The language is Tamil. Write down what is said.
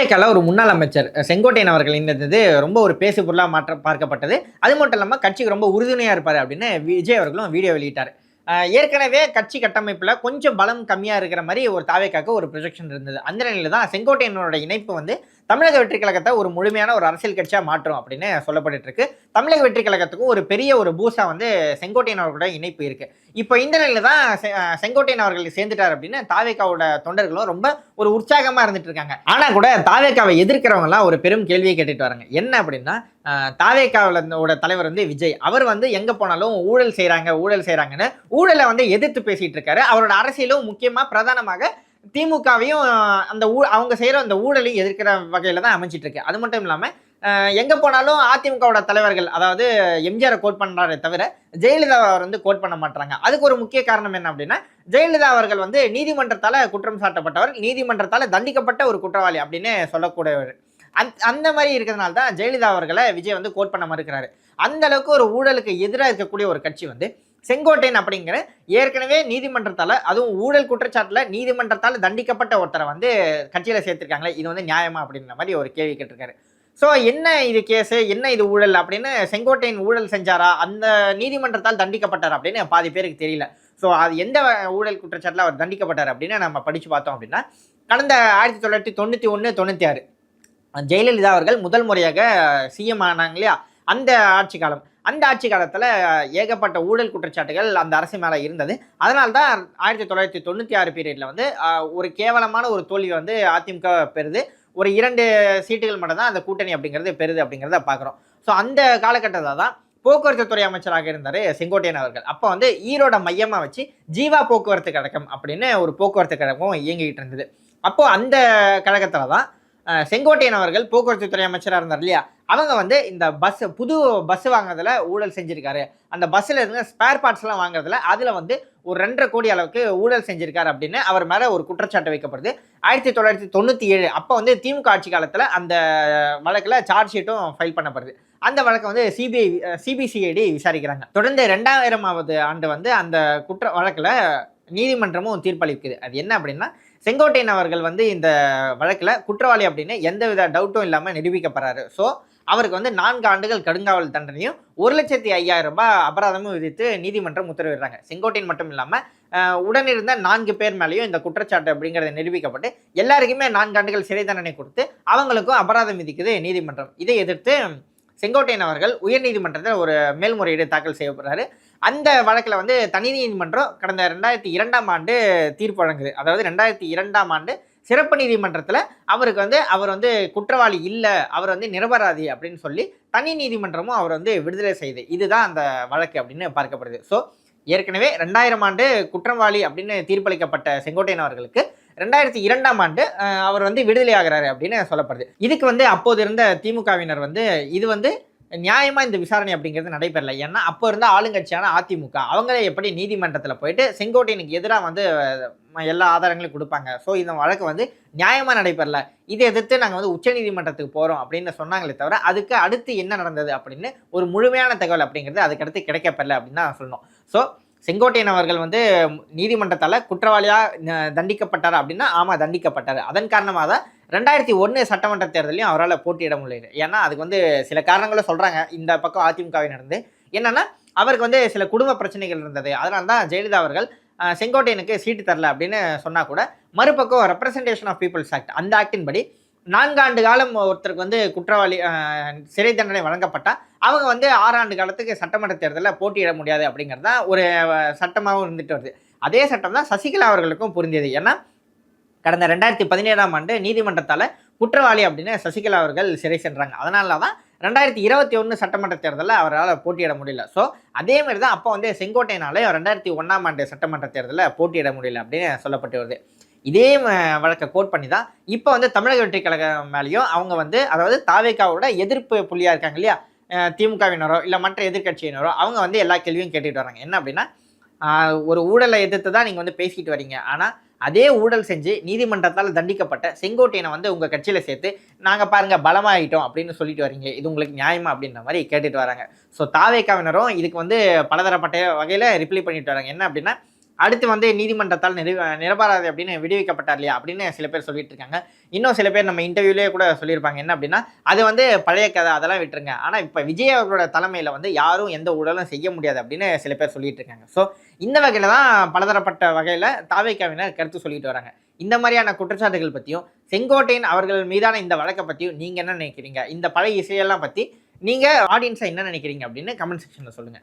தாவேக்கால ஒரு முன்னாள் அமைச்சர் செங்கோட்டையன் அவர்கள் இருந்தது ரொம்ப ஒரு பேசு பொருளா மாற்ற பார்க்கப்பட்டது. அது மட்டும் இல்லாம கட்சிக்கு ரொம்ப உறுதுணையா இருப்பாரு அப்படின்னு விஜய் அவர்களும் வீடியோ வெளியிட்டாரு. ஏற்கனவே கட்சி கட்டமைப்புல கொஞ்சம் பலம் கம்மியா இருக்கிற மாரி ஒரு தாவேக்காக்கு ஒரு ப்ரொஜெக்ஷன் இருந்தது. அந்த நிலையில தான் செங்கோட்டையனோட இணைப்பு வந்து தமிழக வெற்றிக் கழகத்த ஒரு முழுமையான ஒரு அரசியல் கட்சியா மாற்றும் அப்படின்னு சொல்லப்பட்டுட்டு இருக்கு. தமிழக வெற்றிக் கழகத்துக்கும் ஒரு பெரிய ஒரு பூஸ்டா வந்து செங்கோட்டையன் அவர்களோட இணைப்பு இருக்கு. இப்ப இந்த நிலையில தான் செங்கோட்டையன் அவர்கள் சேர்ந்துட்டார் அப்படின்னு தாவேக்காவோட தொண்டர்களும் ரொம்ப ஒரு உற்சாகமா இருந்துட்டு இருக்காங்க. ஆனா கூட தாவேக்காவை எதிர்க்கிறவங்க எல்லாம் ஒரு பெரும் கேள்வியை கேட்டுட்டு வராங்க. என்ன அப்படின்னா தாவேக்காவோட தலைவர் வந்து விஜய். அவர் வந்து எங்க போனாலும் ஊழல் செய்றாங்க, ஊழல் செய்றாங்கன்னு ஊழலை வந்து எதிர்த்து பேசிட்டு இருக்காரு. அவரோட அரசியலும் முக்கியமா பிரதானமாக திமுகவையும் அந்த அவங்க செய்யற அந்த ஊழலையும் எதிர்க்கிற வகையில தான் அமைஞ்சிட்டு இருக்கு. அது மட்டும் இல்லாம எங்க போனாலும் அதிமுகவோட தலைவர்கள் அதாவது எம்ஜிஆரை கோட் பண்றாரே தவிர ஜெயலலிதா அவர் வந்து கோட் பண்ண மாட்டாங்க. அதுக்கு ஒரு முக்கிய காரணம் என்ன அப்படின்னா ஜெயலலிதா அவர்கள் வந்து நீதிமன்றத்தால குற்றம் சாட்டப்பட்டவர், நீதிமன்றத்தால தண்டிக்கப்பட்ட ஒரு குற்றவாளி அப்படின்னு சொல்லக்கூடியவர். அந்த மாதிரி இருக்கிறதுனால தான் ஜெயலலிதா அவர்களை விஜய் வந்து கோட் பண்ண மறுக்கிறாரு. அந்த அளவுக்கு ஒரு ஊழலுக்கு எதிராக இருக்கக்கூடிய ஒரு கட்சி வந்து செங்கோட்டையன் அப்படிங்கிற ஏற்கனவே நீதிமன்றத்தால அதுவும் ஊழல் குற்றச்சாட்டுல நீதிமன்றத்தால தண்டிக்கப்பட்ட ஒருத்தரை வந்து கட்சியில சேர்த்திருக்காங்களே, இது வந்து நியாயமா அப்படின்ற மாதிரி ஒரு கேள்வி கேட்டிருக்காரு. ஸோ என்ன இது கேஸு, என்ன இது ஊழல் அப்படின்னு செங்கோட்டையன் ஊழல் செஞ்சாரா, அந்த நீதிமன்றத்தால் தண்டிக்கப்பட்டார் அப்படின்னு பாதி பேருக்கு தெரியல. ஸோ அது எந்த ஊழல் குற்றச்சாட்டுல அவர் தண்டிக்கப்பட்டார் அப்படின்னு நம்ம படிச்சு பார்த்தோம் அப்படின்னா கடந்த 1991, 96 ஜெயலலிதா அவர்கள் முதல் முறையாக சிஎம் ஆனாங்க இல்லையா, அந்த ஆட்சி காலம். அந்த ஆட்சி காலத்தில் ஏகப்பட்ட ஊழல் குற்றச்சாட்டுகள் அந்த அரசு மேலே இருந்தது. அதனால தான் 1996 பீரியடில் வந்து ஒரு கேவலமான ஒரு தோல்வி வந்து அதிமுக பெறுது. ஒரு 2 சீட்டுகள் மட்டும் தான் அந்த கூட்டணி அப்படிங்கிறது பெறுது அப்படிங்கிறத பார்க்குறோம். ஸோ அந்த காலகட்டத்தில் தான் போக்குவரத்து துறை அமைச்சராக இருந்தார் செங்கோட்டையன் அவர்கள். அப்போ வந்து ஈரோட மையமாக வச்சு ஜீவா போக்குவரத்து கழகம் அப்படின்னு ஒரு போக்குவரத்து கழகம் இயங்கிக்கிட்டு இருந்தது. அப்போது அந்த கழகத்தில் தான் செங்கோட்டையன் அவர்கள் போக்குவரத்து துறை அமைச்சராக இருந்தார் இல்லையா, அவங்க வந்து இந்த புது பஸ் வாங்குறதுல ஊழல் செஞ்சிருக்காரு. அந்த பஸ்ஸில் இருந்த ஸ்பேர் பார்ட்ஸ்லாம் வாங்குறதுல அதில் வந்து ஒரு 2.5 கோடி அளவுக்கு ஊழல் செஞ்சிருக்காரு அப்படின்னு அவர் மேலே ஒரு குற்றச்சாட்டு வைக்கப்படுது. 1997 அப்போ வந்து திமுக ஆட்சி காலத்தில் அந்த வழக்கில் சார்ஜ் ஷீட்டும் ஃபைல் பண்ணப்படுது. அந்த வழக்கை வந்து சிபிசிஐடி விசாரிக்கிறாங்க. தொடர்ந்து 2000ஆவது ஆண்டு வந்து அந்த குற்ற வழக்கில் நீதிமன்றமும் தீர்ப்பளிக்குது. அது என்ன அப்படின்னா செங்கோட்டையன் அவர்கள் வந்து இந்த வழக்கில் குற்றவாளி அப்படின்னு எந்தவித டவுட்டும் இல்லாமல் நிரூபிக்கப்படுறாரு. ஸோ அவருக்கு வந்து 4 ஆண்டுகள் கடுங்காவல் தண்டனையும் 1,05,000 ரூபாய் அபராதமும் விதித்து நீதிமன்றம் உத்தரவிடுறாங்க. செங்கோட்டையன் மட்டும் இல்லாமல் உடனிருந்த 4 பேர் மேலேயும் இந்த குற்றச்சாட்டு அப்படிங்கிறத நிரூபிக்கப்பட்டு எல்லாருக்குமே 4 ஆண்டுகள் சிறை தண்டனை கொடுத்து அவங்களுக்கும் அபராதம் விதிக்குது நீதிமன்றம். இதை எதிர்த்து செங்கோட்டையன் அவர்கள் உயர்நீதிமன்றத்தில் ஒரு மேல்முறையீடு தாக்கல் செய்யப்படுறாரு. அந்த வழக்கில் வந்து தனி நீதிமன்றம் கடந்த 2002ஆம் ஆண்டு தீர்ப்பு வழங்குது. அதாவது 2002ஆம் ஆண்டு சிறப்பு நீதிமன்றத்தில் அவர் வந்து குற்றவாளி இல்லை, அவர் வந்து நிரபராதி அப்படின்னு சொல்லி தனி நீதிமன்றமும் அவர் வந்து விடுதலை செய்யுது. இதுதான் அந்த வழக்கு அப்படின்னு பார்க்கப்படுது. ஸோ ஏற்கனவே 2000ஆம் ஆண்டு குற்றவாளி அப்படின்னு தீர்ப்பளிக்கப்பட்ட செங்கோட்டையன் அவர்களுக்கு 2002ஆம் ஆண்டு அவர் வந்து விடுதலை ஆகிறாரு அப்படின்னு சொல்லப்படுது. இதுக்கு வந்து அப்போது இருந்த திமுகவினர் வந்து இது வந்து நியாயமா இந்த விசாரணை அப்படிங்கிறது நடைபெறல. ஏன்னா அப்போ இருந்த ஆளுங்கட்சியான அதிமுக அவங்களே எப்படி நீதிமன்றத்தில் போயிட்டு செங்கோட்டையனுக்கு எதிராக வந்து எல்லா ஆதாரங்களையும் கொடுப்பாங்க. ஸோ இந்த வழக்கு வந்து நியாயமாக நடைபெறல, இதை எதிர்த்து நாங்கள் வந்து உச்சநீதிமன்றத்துக்கு போகிறோம் அப்படின்னு சொன்னாங்களே தவிர அதுக்கு அடுத்து என்ன நடந்தது அப்படின்னு ஒரு முழுமையான தகவல் அப்படிங்கிறது அதுக்கடுத்து கிடைக்கப்படல அப்படின்னு தான் சொல்லணும். ஸோ செங்கோட்டையன் அவர்கள் வந்து நீதிமன்றத்தால் குற்றவாளியாக தண்டிக்கப்பட்டார் அப்படின்னா ஆமாம் தண்டிக்கப்பட்டார். அதன் காரணமாக தான் 2001 சட்டமன்ற தேர்தலையும் அவரால் போட்டியிட முடியல. ஏன்னா அதுக்கு வந்து சில காரணங்களும் சொல்கிறாங்க. இந்த பக்கம் அதிமுகவினருந்து என்னன்னா அவருக்கு வந்து சில குடும்ப பிரச்சனைகள் இருந்தது. அதனால தான் ஜெயலலிதா அவர்கள் செங்கோட்டையனுக்கு சீட்டு தரல அப்படின்னு சொன்னால் கூட மறுபக்கம் ரெப்ரசன்டேஷன் ஆஃப் பீப்புள்ஸ் ஆக்ட் அந்த ஆக்டின் படி 4 ஆண்டு காலம் ஒருத்தருக்கு வந்து குற்றவாளி சிறை தண்டனை வழங்கப்பட்டால் அவங்க வந்து 6 ஆண்டு காலத்துக்கு சட்டமன்ற தேர்தலில் போட்டியிட முடியாது அப்படிங்கிறது தான் ஒரு சட்டமாகவும் இருந்துட்டு வருது. அதே சட்டம் தான் சசிகலா அவர்களுக்கும் பொருந்தியது. ஏன்னா கடந்த 2017ஆம் ஆண்டு நீதிமன்றத்தால் குற்றவாளி அப்படின்னு சசிகலா அவர்கள் சிறை சென்றாங்க. அதனால தான் 2021 சட்டமன்ற தேர்தலில் அவரால் போட்டியிட முடியல. ஸோ அதே மாதிரி தான் அப்போ வந்து செங்கோட்டையனாலே 2001ஆம் ஆண்டு சட்டமன்ற தேர்தலில் போட்டியிட முடியல அப்படின்னு சொல்லப்பட்டு வருது. இதே வழக்கை கோட் பண்ணி தான் இப்போ வந்து தமிழக வெற்றி கழகம் மேலேயும் அவங்க வந்து அதாவது தாவேக்காவோட எதிர்ப்பு புள்ளியாக இருக்காங்க இல்லையா, திமுகவினரோ இல்லை மற்ற எதிர்கட்சியினரோ அவங்க வந்து எல்லா கேள்வியும் கேட்டுட்டு வராங்க. என்ன அப்படின்னா ஒரு ஊழலை எதிர்த்து தான் நீங்கள் வந்து பேசிக்கிட்டு வரீங்க, ஆனால் அதே ஊழல் செஞ்சு நீதிமன்றத்தால் தண்டிக்கப்பட்ட செங்கோட்டையனை வந்து உங்கள் கட்சியில் சேர்த்து நாங்கள் பாருங்கள் பலமாகிட்டோம் அப்படின்னு சொல்லிட்டு வரீங்க, இது உங்களுக்கு நியாயமா அப்படின்ற மாதிரி கேட்டுட்டு வராங்க. ஸோ தாவேக்காவினரும் இதுக்கு வந்து பலதரப்பட்ட வகையில் ரிப்ளை பண்ணிட்டு வராங்க. என்ன அப்படின்னா அடுத்து வந்து நீதிமன்றத்தால் நிரபராதி அப்படின்னு விடுவிக்கப்பட்டார் இல்லையா அப்படின்னு சில பேர் சொல்லிட்டு இருக்காங்க. இன்னும் சில பேர் நம்ம இன்டர்வியூலேயே கூட சொல்லியிருப்பாங்க. என்ன அப்படின்னா, அது வந்து பழைய கதை அதெல்லாம் விட்டுருங்க. ஆனா இப்ப விஜய் அவர்களோட தலைமையில வந்து யாரும் எந்த ஊழலும் செய்ய முடியாது அப்படின்னு சில பேர் சொல்லிட்டு இருக்காங்க. ஸோ இந்த வகையில தான் பலதரப்பட்ட வகையில தாவேக்காவினர் கருத்து சொல்லிட்டு வராங்க. இந்த மாதிரியான குற்றச்சாட்டுகள் பத்தியும், செங்கோட்டையன் அவர்கள் மீதான இந்த வழக்க பத்தியும் நீங்க என்ன நினைக்கிறீங்க? இந்த பழைய இசையெல்லாம் பத்தி நீங்க ஆடியன்ஸா என்ன நினைக்கிறீங்க அப்படின்னு கமெண்ட் செக்ஷன்ல சொல்லுங்க.